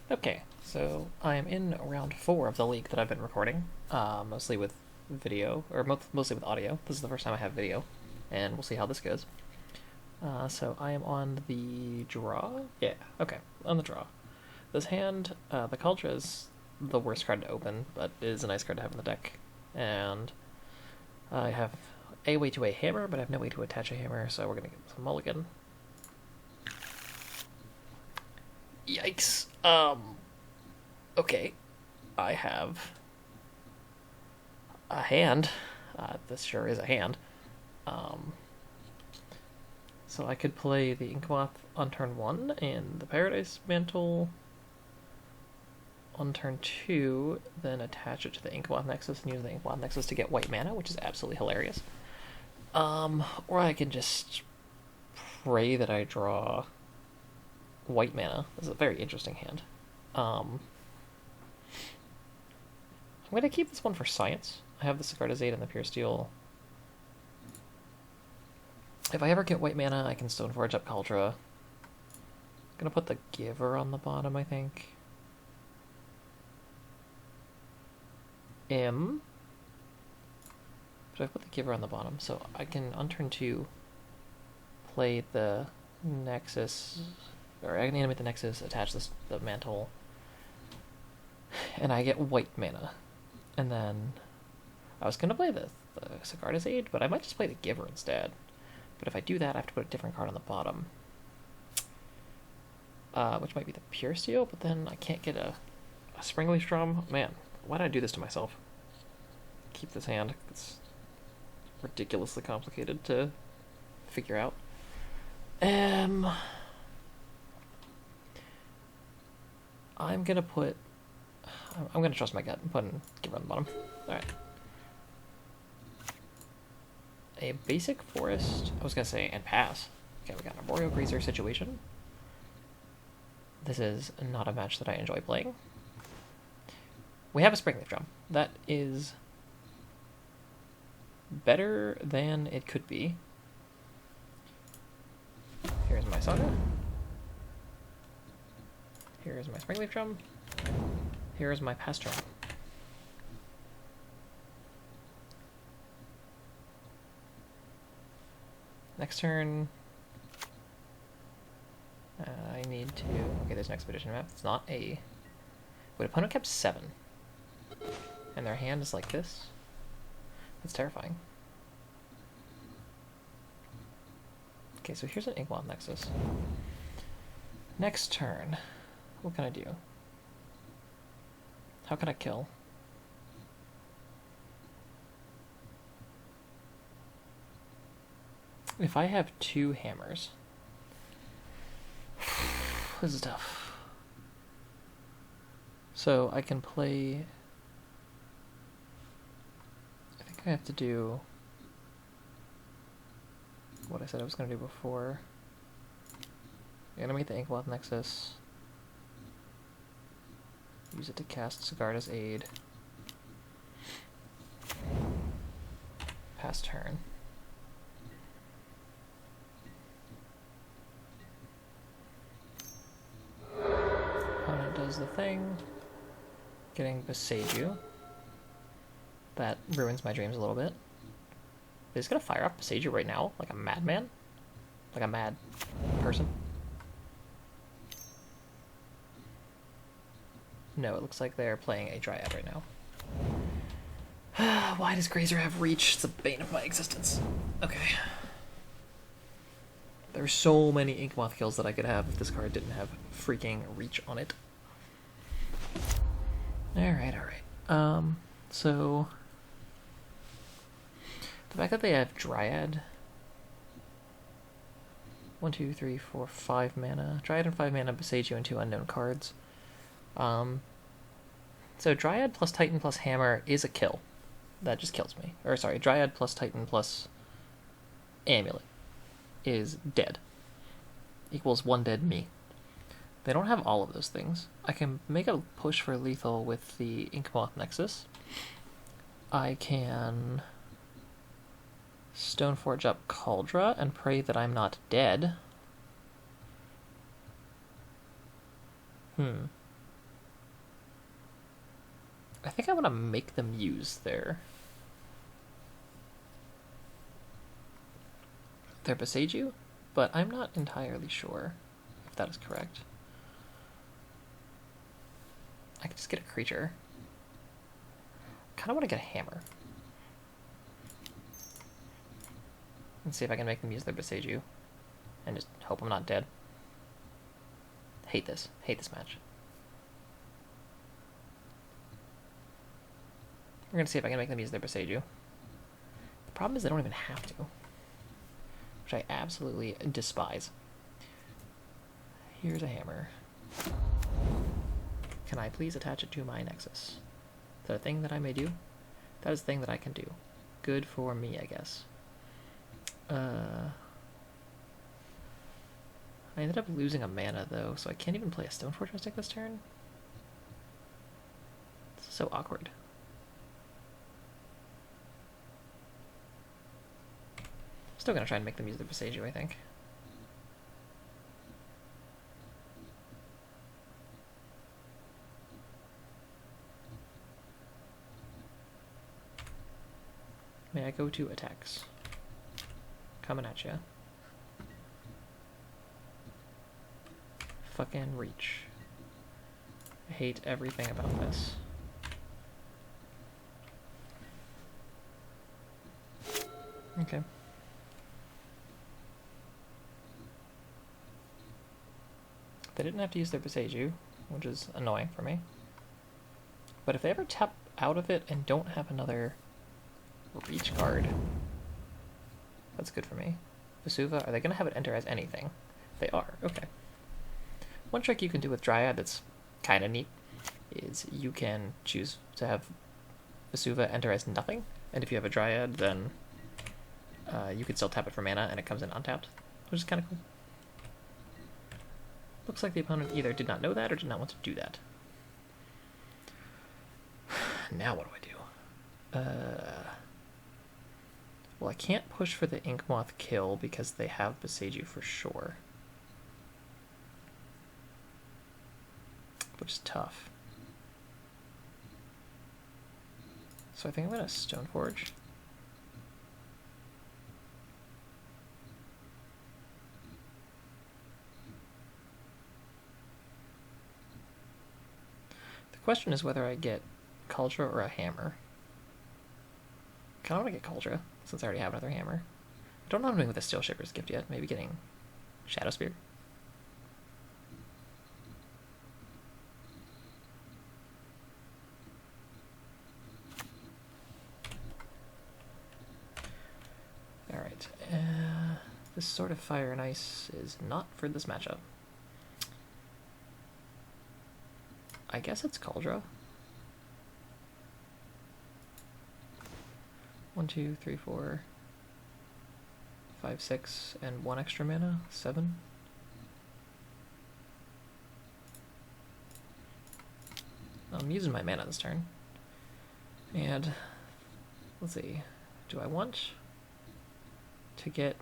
Okay, so I am in round 4 of the league that I've been recording, mostly with video, or mostly with audio. This is the first time I have video, and we'll see how this goes. So I am on the draw? Yeah, okay, on the draw. This hand, the Cultra is the worst card to open, but it is a nice card to have in the deck. And I have a way to a hammer, but I have no way to attach a hammer, so we're going to get some mulligan. Yikes. Okay. I have a hand. This sure is a hand. So I could play the Inkmoth on turn 1 and the Paradise Mantle on turn 2, then attach it to the Inkmoth Nexus and use the Inkmoth Nexus to get white mana, which is absolutely hilarious. Or I can just pray that I draw white mana. This is a very interesting hand. I'm going to keep this one for science. I have the Sagardazade and the Pure Steel. If I ever get white mana, I can Stoneforge up Kaldra. I'm going to put the Giver on the bottom, I think. But I put the Giver on the bottom, so I can, on turn 2, play the Nexus, or I can animate the Nexus, attach the Mantle, and I get white mana. And then I was going to play the Sagardazade, but I might just play the Giver instead. But if I do that, I have to put a different card on the bottom. Which might be the Pure Steel, but then I can't get a Springleaf Drum. Man, why did I do this to myself? Keep this hand. It's ridiculously complicated to figure out. I'm gonna trust my gut and put in Giver on the bottom. Alright. A basic forest, I was gonna say, and pass. Okay, we got an Arboreal Grazer situation. This is not a match that I enjoy playing. We have a Springleaf Drum. That is better than it could be. Here's my Saga. Here's my Springleaf Drum. Here's my Pass Drum. Next turn, I need to... Okay, there's an Expedition map. It's not a... Wait, opponent kept 7. And their hand is like this? That's terrifying. Okay, so here's an Inkmoth Nexus. Next turn, what can I do? How can I kill? If I have 2 hammers... This is tough. So I can play... I think I have to do what I said I was going to do before. Animate the Inkmoth Nexus. Use it to cast Sagardazade. Pass turn. Opponent does the thing. Getting Boseiju. That ruins my dreams a little bit. But he's gonna fire up Boseiju right now, like a madman? Like a mad person? No, it looks like they're playing a Dryad right now. Why does Grazer have reach? It's the bane of my existence. Okay. There's so many Inkmoth kills that I could have if this card didn't have freaking reach on it. Alright. So... The fact that they have Dryad... 1, 2, 3, 4, 5 mana. Dryad and 5 mana, Boseiju and 2 unknown cards. So Dryad plus Titan plus Hammer is a kill. That just kills me. Or sorry, Dryad plus Titan plus Amulet is dead. Equals 1 dead me. They don't have all of those things. I can make a push for lethal with the Inkmoth Nexus. I can Stoneforge up Kaldra and pray that I'm not dead. I think I want to make them use their Beseiju, but I'm not entirely sure if that is correct. I could just get a creature. Kind of want to get a hammer. And see if I can make them use their Beseiju. And just hope I'm not dead. Hate this. Hate this match. We're gonna see if I can make them use their Beseiju. The problem is they don't even have to. Which I absolutely despise. Here's a hammer. Can I please attach it to my Nexus? Is that a thing that I may do? That is a thing that I can do. Good for me, I guess. I ended up losing a mana, though, so I can't even play a Stoneforge Mystic this turn. This is so awkward. Still gonna try and make them use the Beseiju, I think. May I go to attacks? Coming at ya. Fucking reach. I hate everything about this. Okay. They didn't have to use their Beseiju, which is annoying for me. But if they ever tap out of it and don't have another reach card, that's good for me. Vesuva, are they going to have it enter as anything? They are, okay. One trick you can do with Dryad that's kind of neat is you can choose to have Vesuva enter as nothing, and if you have a Dryad, then you can still tap it for mana and it comes in untapped, which is kind of cool. Looks like the opponent either did not know that or did not want to do that. Now what do I do? Well, I can't push for the Inkmoth kill because they have Beseiju for sure. Which is tough. So I think I'm going to Stoneforge. The question is whether I get Cauldra or a hammer. I kind of want to get Cauldra, since I already have another hammer. I don't know what I'm doing with the Steel Shipper's Gift yet. Maybe getting Shadow Spear. Alright, this sort of Fire and Ice is not for this matchup. I guess it's Cauldra. 1, 2, 3, 4, 5, 6, and 1 extra mana. 7. I'm using my mana this turn. And let's see. Do I want to get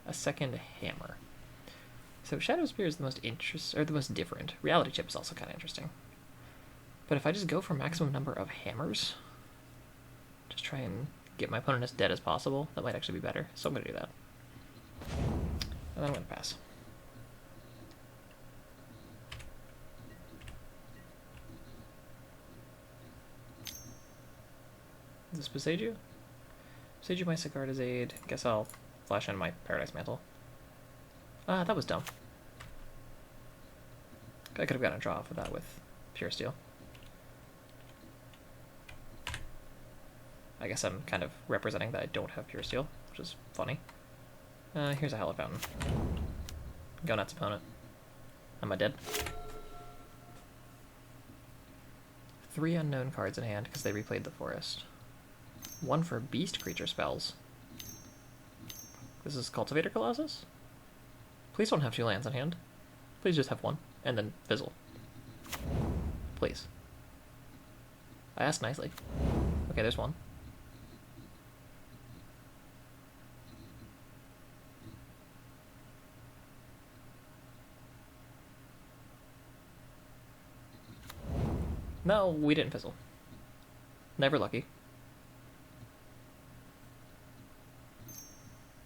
a second hammer? So Shadow Spear is the most different. Reality Chip is also kind of interesting. But if I just go for maximum number of hammers, just try and get my opponent as dead as possible, that might actually be better. So I'm going to do that. And then I'm going to pass. Is this Beseiju? Beseiju my Sigarda's Aid. Guess I'll flash in my Paradise Mantle. Ah, that was dumb. I could have gotten a draw for that with Pure Steel. I guess I'm kind of representing that I don't have Pure Steel, which is funny. Here's a Hallowed Fountain. Go nuts, opponent. Am I dead? 3 unknown cards in hand because they replayed the forest. 1 for beast creature spells. This is Cultivator Colossus? Please don't have 2 lands in hand. Please just have 1, and then fizzle. Please. I asked nicely. Okay, there's 1. No, we didn't fizzle. Never lucky.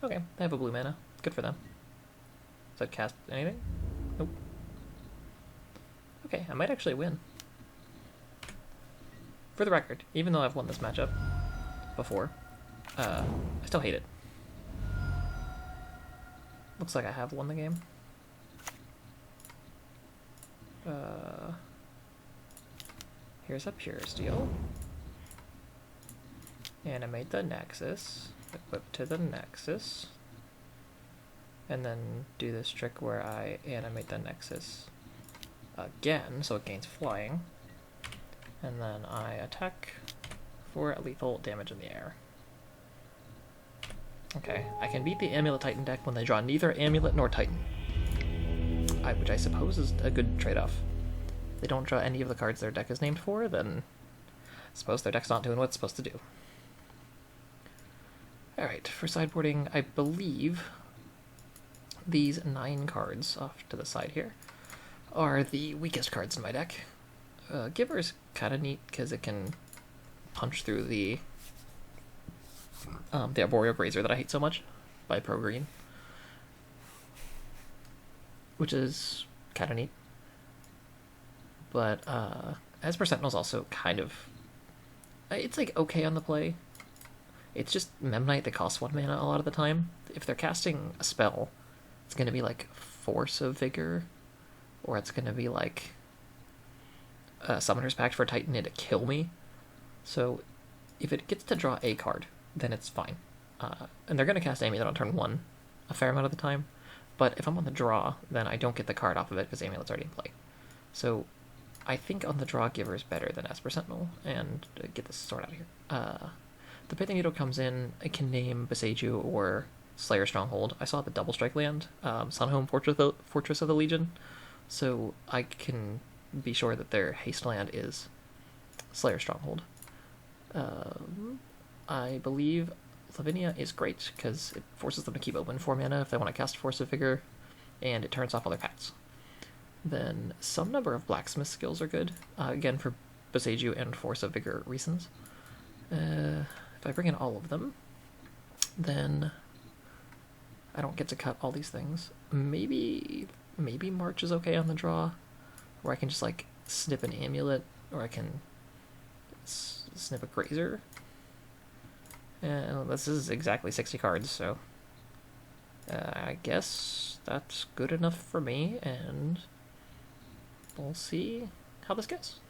Okay, they have a blue mana. Good for them. Does that cast anything? Nope. Okay, I might actually win. For the record, even though I've won this matchup before, I still hate it. Looks like I have won the game. Here's a Pure Steel. Animate the Nexus. Equip to the Nexus. And then do this trick where I animate the Nexus again, so it gains flying. And then I attack for lethal damage in the air. Okay, I can beat the Amulet Titan deck when they draw neither Amulet nor Titan. Which I suppose is a good trade-off. If they don't draw any of the cards their deck is named for, then I suppose their deck's not doing what it's supposed to do. Alright, for sideboarding, I believe these 9 cards off to the side here are the weakest cards in my deck. Giver's kind of neat because it can punch through the Arboreal Brazier that I hate so much by Pro Green, which is kind of neat. But Esper Sentinel's also kind of, it's like okay on the play. It's just Memnite that costs 1 mana a lot of the time. If they're casting a spell, it's going to be like Force of Vigor, or it's going to be like Summoner's Pact for Titan to kill me. So if it gets to draw a card, then it's fine. And they're going to cast Amulet on turn 1 a fair amount of the time. But if I'm on the draw, then I don't get the card off of it because Amulet's already in play. So I think on the draw, Giver is better than Esper Sentinel. And get this sword out of here. The Pithing Needle comes in. I can name Beseiju or Slayer Stronghold. I saw the double strike land, Sunhome Fortress of the Legion. So I can be sure that their haste land is Slayer Stronghold. I believe Lavinia is great because it forces them to keep open 4 mana if they want to cast Force of Vigor, and it turns off other paths. Then some number of Blacksmith skills are good, again for Beseiju and Force of Vigor reasons. If I bring in all of them, then I don't get to cut all these things. Maybe March is okay on the draw, where I can just like snip an Amulet, or I can snip a Grazer. And this is exactly 60 cards, so I guess that's good enough for me, and we'll see how this goes.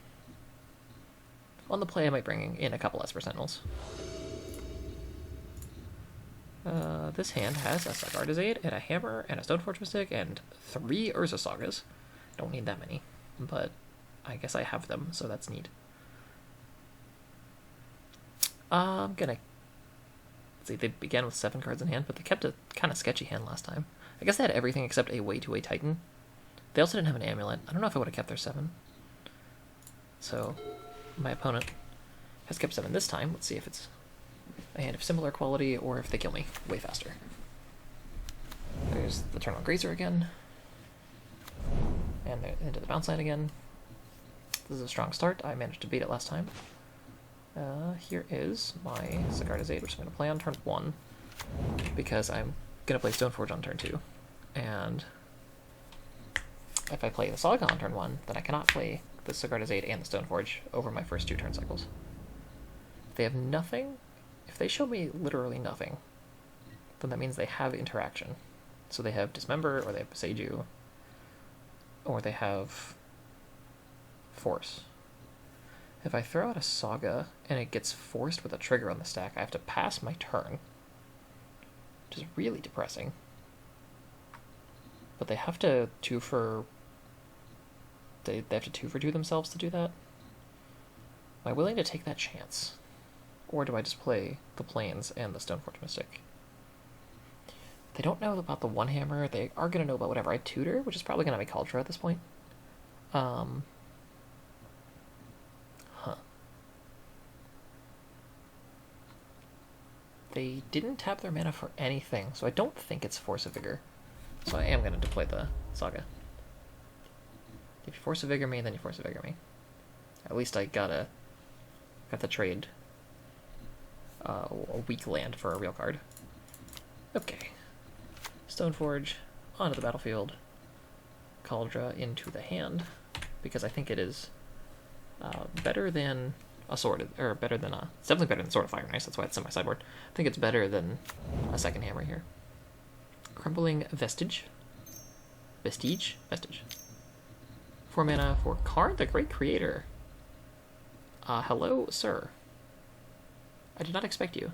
On the play, I might bring in a couple Esper Sentinels. This hand has a Sigarda's Aid, and a Hammer, and a Stoneforge Mystic, and 3 Urza Sagas. Don't need that many, but I guess I have them, so that's neat. I'm gonna... Let's see, they began with 7 cards in hand, but they kept a kind of sketchy hand last time. I guess they had everything except a way-to-way Titan. They also didn't have an Amulet. I don't know if I would have kept their 7. So, my opponent has kept 7 this time. Let's see if it's a hand of similar quality or if they kill me way faster. There's the turn on Grazer again. And they're into the bounce line again. This is a strong start. I managed to beat it last time. Here is my Sigarda's Aid, which I'm going to play on turn 1, because I'm going to play Stoneforge on turn 2. And if I play the Saga on turn 1, then I cannot play the Sigarda's Aid and the Stoneforge over my first 2 turn cycles. If they have nothing, if they show me literally nothing, then that means they have interaction. So they have Dismember, or they have Beseiju, or they have Force. If I throw out a Saga and it gets forced with a trigger on the stack, I have to pass my turn, which is really depressing. But they have to 2 for... They have to 2 for 2 themselves to do that? Am I willing to take that chance? Or do I just play the Plains and the Stoneforge Mystic? They don't know about the One Hammer. They are going to know about whatever I tutor, which is probably going to be Culture at this point. They didn't tap their mana for anything, so I don't think it's Force of Vigor. So I am going to deploy the Saga. If you Force of Vigor me, then you Force of Vigor me. At least I got have to trade a weak land for a real card. Okay. Stoneforge onto the battlefield. Cauldra into the hand, because I think it is better than a sword, or better than a... It's definitely better than Sword of Fire and Ice, that's why it's in my sideboard. I think it's better than a second hammer here. Crumbling Vestige. Vestige? Vestige. 4 mana for Karn, the Great Creator. Hello, sir. I did not expect you.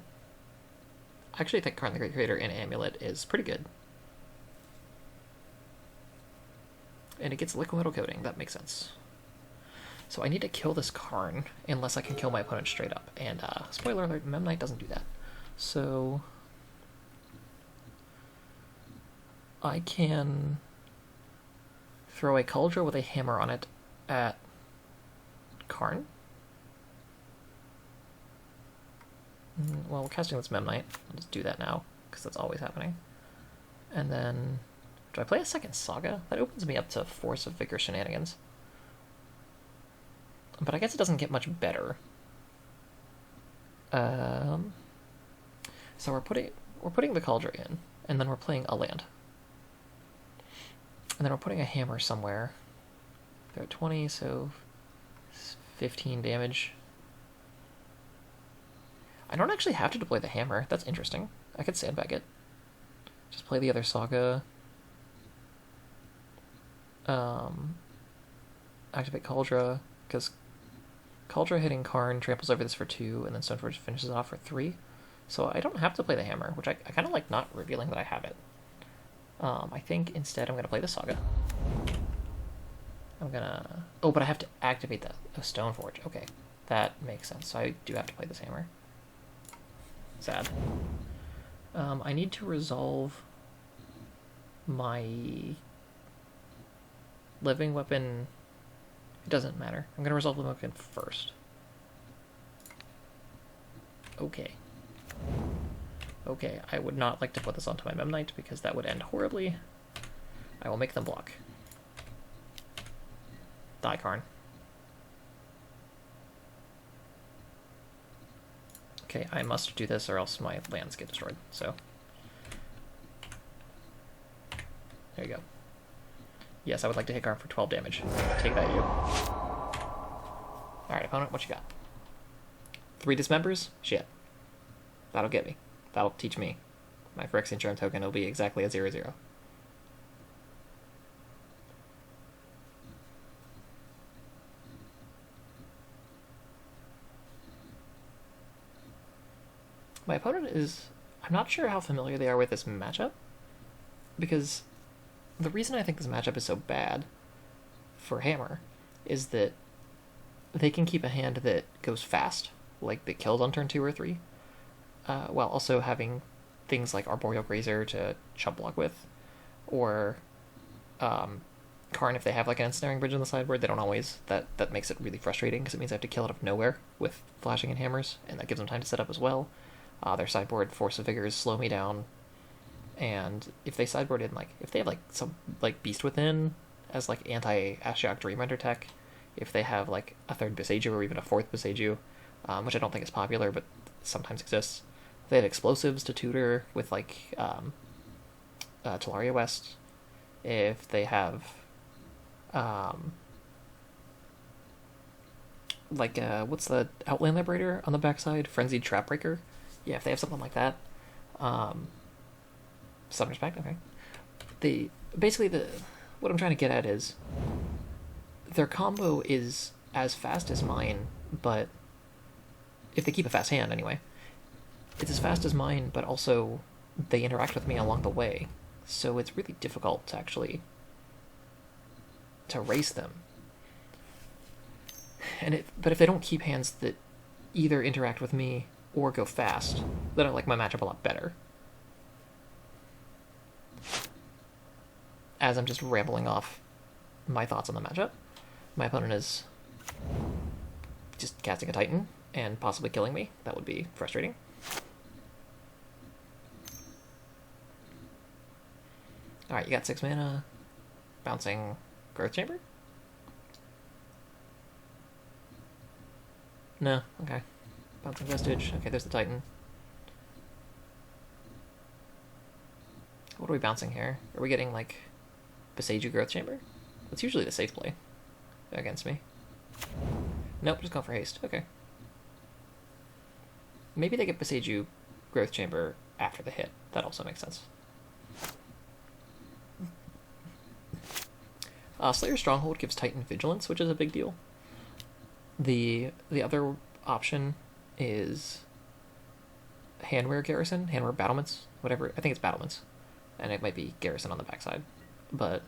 I actually think Karn the Great Creator in Amulet is pretty good. And it gets liquid metal coating, that makes sense. So I need to kill this Karn, unless I can kill my opponent straight up. And, spoiler alert, Memnite doesn't do that. So... I can throw a Cauldra with a hammer on it at Karn. Well, we're casting this Memnite. I'll just do that now, because that's always happening. And then... Do I play a second Saga? That opens me up to Force of Vigor shenanigans. But I guess it doesn't get much better. So we're putting the Cauldra in, and then we're playing a land. And then we're putting a hammer somewhere. They're at 20, so 15 damage. I don't actually have to deploy the hammer. That's interesting. I could sandbag it. Just play the other Saga. Activate Cauldra, because Cauldra hitting Karn tramples over this for 2, and then Stoneforge finishes it off for 3. So I don't have to play the hammer, which I kind of like not revealing that I have it. I think instead I'm going to play the Saga. I'm going to... Oh, but I have to activate the Stoneforge. Okay, that makes sense. So I do have to play this hammer. Sad. I need to resolve my living weapon. It doesn't matter. I'm going to resolve the weapon first. Okay. Okay, I would not like to put this onto my Memnite because that would end horribly. I will make them block. Die, Karn. Okay, I must do this or else my lands get destroyed, so... There you go. Yes, I would like to hit Karn for 12 damage. Take that, you. Alright, opponent, what you got? 3 dismembers? Shit. That'll get me. That'll teach me. My Phyrexian Charm token will be exactly a 0/0. My opponent is... I'm not sure how familiar they are with this matchup, because the reason I think this matchup is so bad for Hammer is that they can keep a hand that goes fast, like that kills on turn 2 or 3, while also having things like Arboreal Grazer to chump block with, or Karn if they have like an Ensnaring Bridge on the sideboard. They don't always. That makes it really frustrating because it means I have to kill out of nowhere with flashing and hammers, and that gives them time to set up as well. Their sideboard Force of Vigors slow me down, and if they sideboard in, like, if they have like some like Beast Within as like anti-Ashiok Dreamrender tech, if they have like a 3rd Boseiju or even a 4th Boseiju, which I don't think is popular but sometimes exists, if they have explosives to tutor with like Talaria West, if they have what's the Outland Liberator on the backside, Frenzied Trapbreaker. Yeah, if they have something like that, Summoner's Pact, okay. What I'm trying to get at is their combo is as fast as mine, but if they keep a fast hand anyway, it's as fast as mine, but also they interact with me along the way, so it's really difficult to actually to race them. But if they don't keep hands that either interact with me or go fast, then I like my matchup a lot better. As I'm just rambling off my thoughts on the matchup, my opponent is just casting a Titan and possibly killing me. That would be frustrating. Alright, you got 6 mana. Bouncing Growth Chamber? No, okay. Bouncing Vestige. Okay, there's the Titan. What are we bouncing here? Are we getting, like, Beseiju Growth Chamber? That's usually the safe play against me. Nope, just going for haste. Okay. Maybe they get Beseiju Growth Chamber after the hit. That also makes sense. Slayer Stronghold gives Titan Vigilance, which is a big deal. The other option is Handwear Garrison, Handwear Battlements, whatever. I think it's Battlements, and it might be Garrison on the backside. But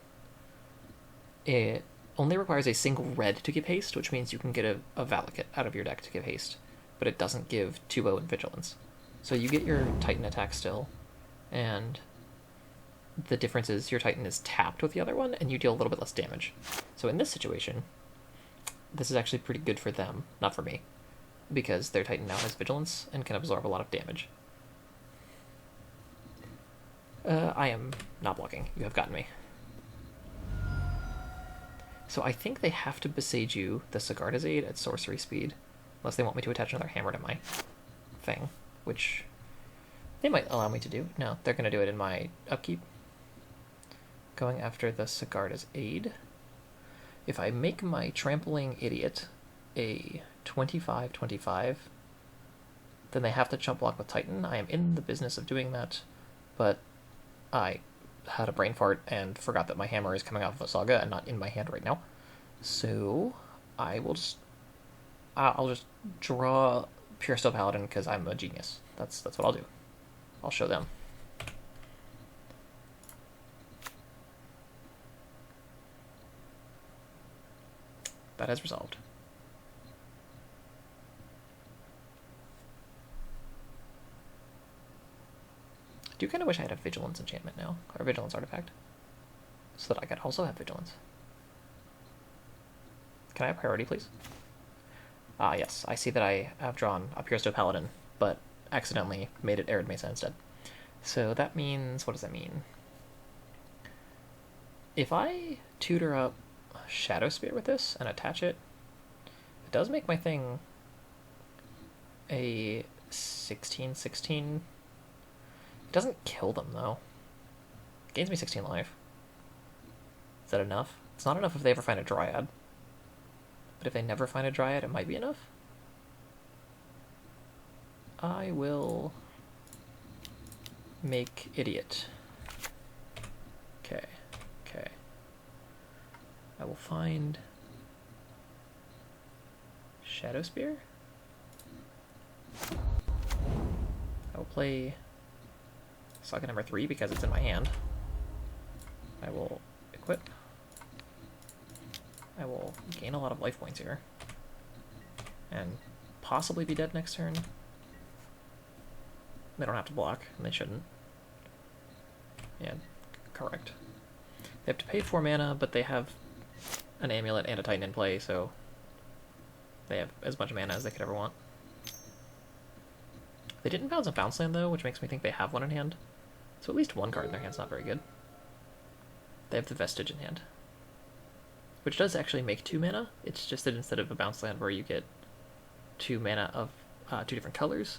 it only requires a single red to give haste, which means you can get a Valakut out of your deck to give haste, but it doesn't give 2-0 in Vigilance. So you get your Titan attack still, and the difference is your Titan is tapped with the other one, and you deal a little bit less damage. So in this situation, this is actually pretty good for them, not for me, because their Titan now has Vigilance and can absorb a lot of damage. I am not blocking. You have gotten me. So I think they have to Beseiju the Sigarda's Aid at sorcery speed, unless they want me to attach another hammer to my thing, which they might allow me to do. No, they're going to do it in my upkeep. Going after the Sigarda's Aid. If I make my Trampling Idiot a 25-25, then they have to chump block with Titan. I am in the business of doing that, but I had a brain fart and forgot that my hammer is coming off of a Saga and not in my hand right now. So I'll just draw Pure Steel Paladin because I'm a genius. That's what I'll do. I'll show them. That has resolved. I do kind of wish I had a Vigilance enchantment now, or a Vigilance artifact, so that I could also have Vigilance. Can I have priority, please? Ah, yes. I see that I have drawn a Pure Steel Paladin, but accidentally made it Arid Mesa instead. So that means... what does that mean? If I tutor up Shadow Spear with this and attach it, it does make my thing a 16-16. It doesn't kill them, though. It gains me 16 life. Is that enough? It's not enough if they ever find a Dryad. But if they never find a Dryad, it might be enough. I will make Idiot. Okay. I will find Shadow Spear. I will play Saga number 3 because it's in my hand. I will equip. I will gain a lot of life points here. And possibly be dead next turn. They don't have to block, and they shouldn't. Yeah, correct. They have to pay 4 mana, but they have an Amulet and a Titan in play, so they have as much mana as they could ever want. They didn't bounce a bounce land, though, which makes me think they have one in hand. So at least one card in their hand's not very good. They have the Vestige in hand, which does actually make 2 mana. It's just that instead of a bounce land where you get 2 mana of 2 different colors,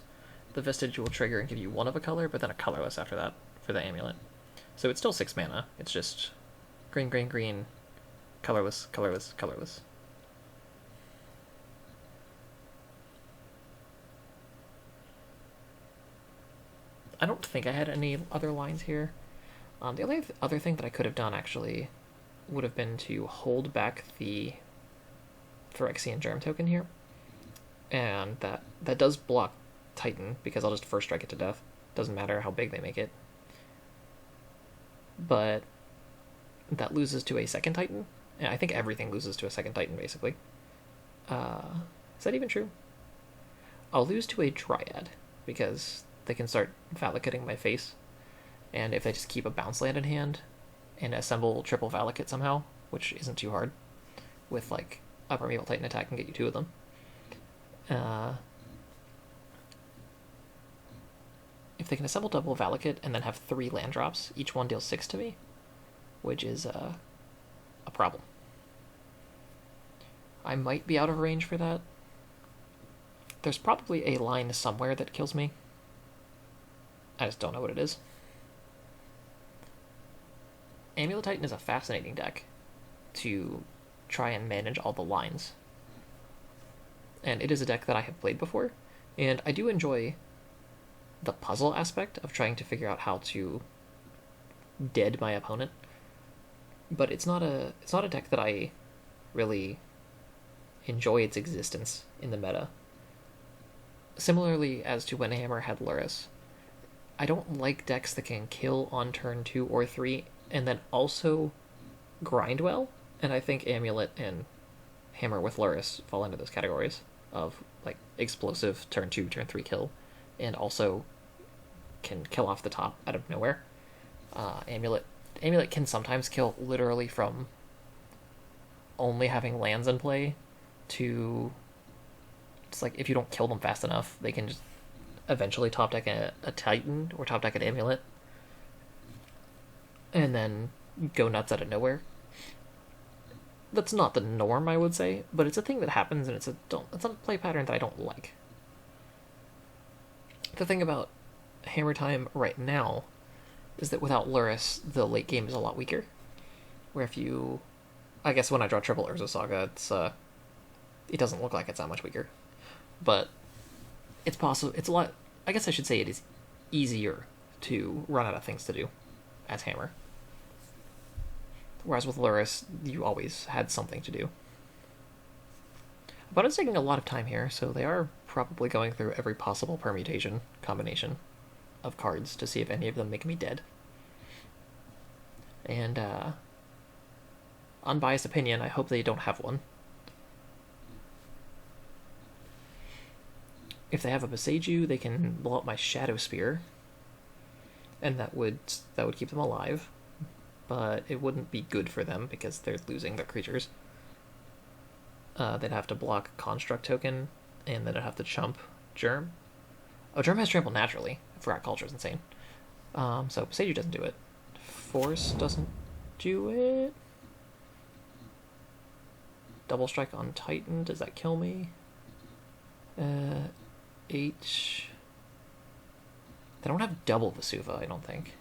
the Vestige will trigger and give you 1 of a color, but then a colorless after that for the Amulet. So it's still 6 mana. It's just green, green, green, colorless, colorless, colorless. I don't think I had any other lines here. The only other thing that I could have done, actually, would have been to hold back the Phyrexian Germ token here. And that does block Titan, because I'll just first strike it to death. Doesn't matter how big they make it. But that loses to a second Titan. Yeah, I think everything loses to a second Titan, basically. Is that even true? I'll lose to a Dryad, because they can start Valakutting my face. And if they just keep a bounce land in hand and assemble triple Valakut somehow, which isn't too hard, with like a Primeval Titan attack and get you 2 of them. If they can assemble double Valakut and then have 3 land drops, each one deals 6 to me, which is a problem. I might be out of range for that. There's probably a line somewhere that kills me. I just don't know what it is. Amulet Titan is a fascinating deck to try and manage all the lines. And it is a deck that I have played before, and I do enjoy the puzzle aspect of trying to figure out how to dead my opponent. But it's not a deck that I really enjoy its existence in the meta. Similarly as to when Hammer had Luris, I don't like decks that can kill on turn 2 or 3 and then also grind well, and I think Amulet and Hammer with Luris fall into those categories of like explosive turn 2, turn 3 kill, and also can kill off the top out of nowhere. Amulet can sometimes kill literally from only having lands in play to it's like if you don't kill them fast enough, they can just eventually top deck a Titan or top deck an Amulet and then go nuts out of nowhere. That's not the norm, I would say, but it's a thing that happens, and it's a play pattern that I don't like. The thing about Hammer Time right now is that without Luris, the late game is a lot weaker. Where if you, I guess when I draw triple Urza Saga, it doesn't look like it's that much weaker, but it's possible. It's a lot. I guess I should say it is easier to run out of things to do as Hammer. Whereas with Luris, you always had something to do. Opponent's taking a lot of time here, so they are probably going through every possible permutation combination of cards to see if any of them make me dead. And, unbiased opinion, I hope they don't have one. If they have a Boseiju, they can blow up my Shadow Spear, and that would keep them alive. But it wouldn't be good for them because they're losing their creatures. They'd have to block Construct Token, and then I'd have to chump Germ. Oh, Germ has Trample naturally. I forgot Culture is insane. So Boseiju doesn't do it. Force doesn't do it. Double Strike on Titan. Does that kill me? H. They don't have double Vesuva, I don't think.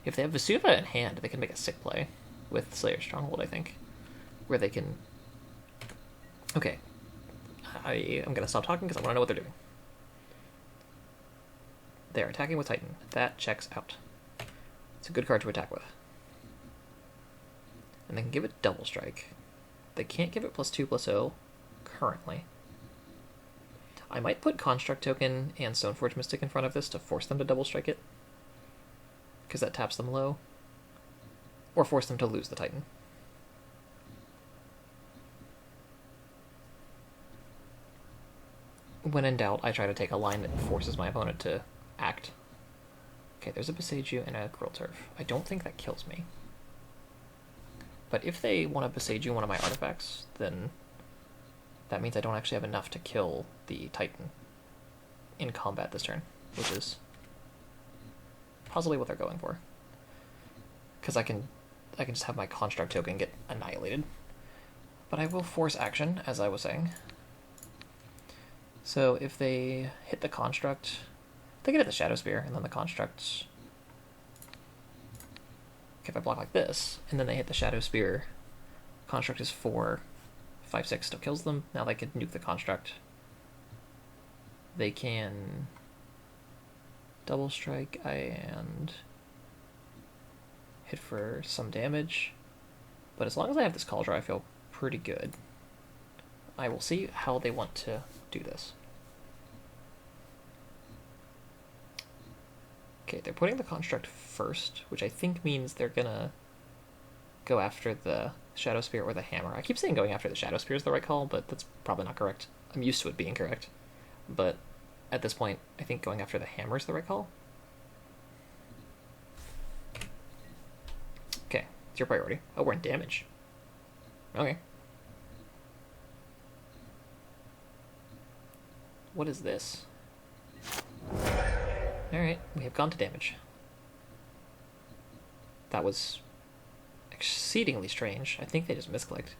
If they have Vesuva in hand, they can make a sick play with Slayer Stronghold, I think. Where they can... Okay. I am going to stop talking because I want to know what they're doing. They're attacking with Titan. That checks out. It's a good card to attack with. And they can give it Double Strike. They can't give it +2/+0 currently. I might put Construct Token and Stoneforge Mystic in front of this to force them to Double Strike it, because that taps them low. Or force them to lose the Titan. When in doubt, I try to take a line that forces my opponent to act. Okay, there's a Boseiju and a Gruul Turf. I don't think that kills me. But if they want to Boseiju one of my artifacts, then that means I don't actually have enough to kill the Titan in combat this turn, which is possibly what they're going for. Because I can just have my Construct Token get annihilated. But I will force action, as I was saying. So if they hit the Construct, they can hit the Shadow Spear, and then the Construct... Okay, if I block like this, and then they hit the Shadow Spear, Construct is 4, 5, 6 still kills them. Now they can nuke the Construct. They can Double Strike and hit for some damage. But as long as I have this Cauldron, I feel pretty good. I will see how they want to do this. Okay, they're putting the Construct first, which I think means they're gonna go after the Shadow Spear or the Hammer. I keep saying going after the Shadow Spear is the right call, but that's probably not correct. I'm used to it being correct. But at this point, I think going after the Hammer is the right call. Okay, it's your priority. Oh, we're in damage. Okay. What is this? Alright, we have gone to damage. That was exceedingly strange. I think they just misclicked.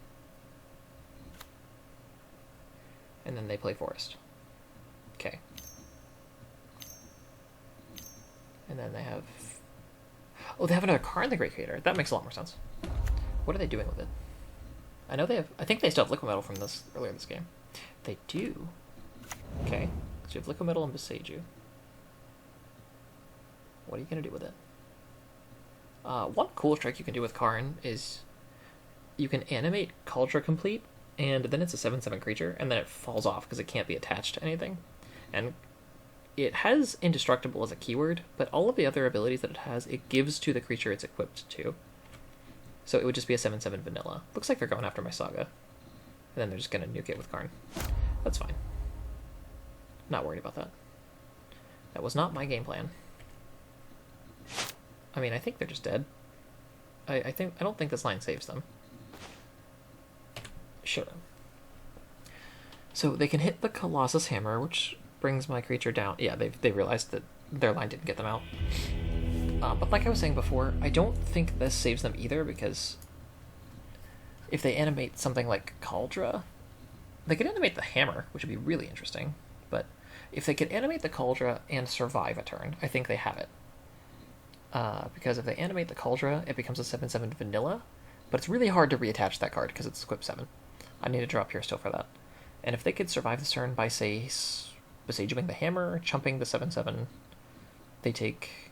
And then they play Forest. Okay. And then they have... Oh, they have another card in the Great Creator. That makes a lot more sense. What are they doing with it? I know they have... I think they still have Liquid Metal from this earlier this game. They do. Okay. So you have Liquid Metal and Beseiju. What are you going to do with it? One cool trick you can do with Karn is you can animate Cauldron Complete, and then it's a 7/7 creature, and then it falls off because it can't be attached to anything. And it has Indestructible as a keyword, but all of the other abilities that it has, it gives to the creature it's equipped to. So it would just be a 7/7 vanilla. Looks like they're going after my Saga. And then they're just going to nuke it with Karn. That's fine. Not worried about that. That was not my game plan. I mean, I think they're just dead. I don't think this line saves them. Sure. So they can hit the Colossus Hammer, which brings my creature down. Yeah, they realized that their line didn't get them out. But like I was saying before, I don't think this saves them either, because if they animate something like Cauldron, they could animate the Hammer, which would be really interesting. But if they could animate the Cauldron and survive a turn, I think they have it. Because if they animate the Cauldron, it becomes a 7/7 vanilla, but it's really hard to reattach that card because it's equipped 7. I need to draw Pure Steel for that. And if they could survive this turn by, say, Besiegeing the Hammer, chumping the 7/7, they take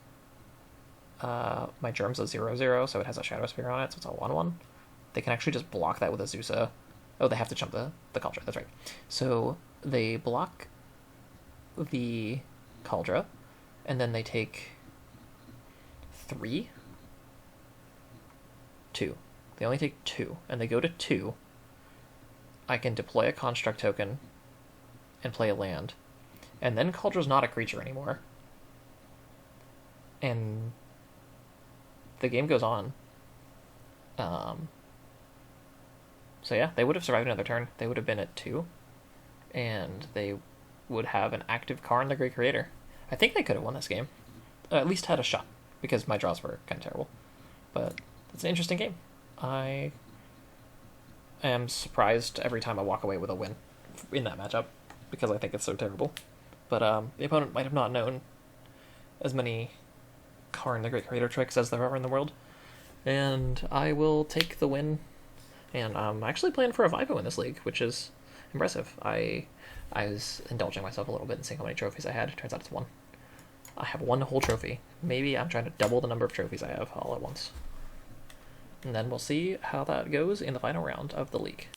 my Germ's a 0/0, so it has a Shadow Spear on it, so it's a 1/1. They can actually just block that with a Zusa. Oh, they have to chump the Cauldron, that's right. So they block the Cauldron, and then they take 3? 2. They only take 2, and they go to 2. I can deploy a Construct token and play a land. And then Cauldron's not a creature anymore. And the game goes on. So yeah, they would have survived another turn. They would have been at 2. And they would have an active Karn the Great Creator. I think they could have won this game. At least had a shot, because my draws were kind of terrible. But it's an interesting game. I am surprised every time I walk away with a win in that matchup, because I think it's so terrible. But the opponent might have not known as many Karn the Great Creator tricks as there are in the world. And I will take the win. And I'm actually playing for a Vivo in this league, which is impressive. I was indulging myself a little bit and seeing how many trophies I had. Turns out it's 1. I have 1 whole trophy. Maybe I'm trying to double the number of trophies I have all at once. And then we'll see how that goes in the final round of the league.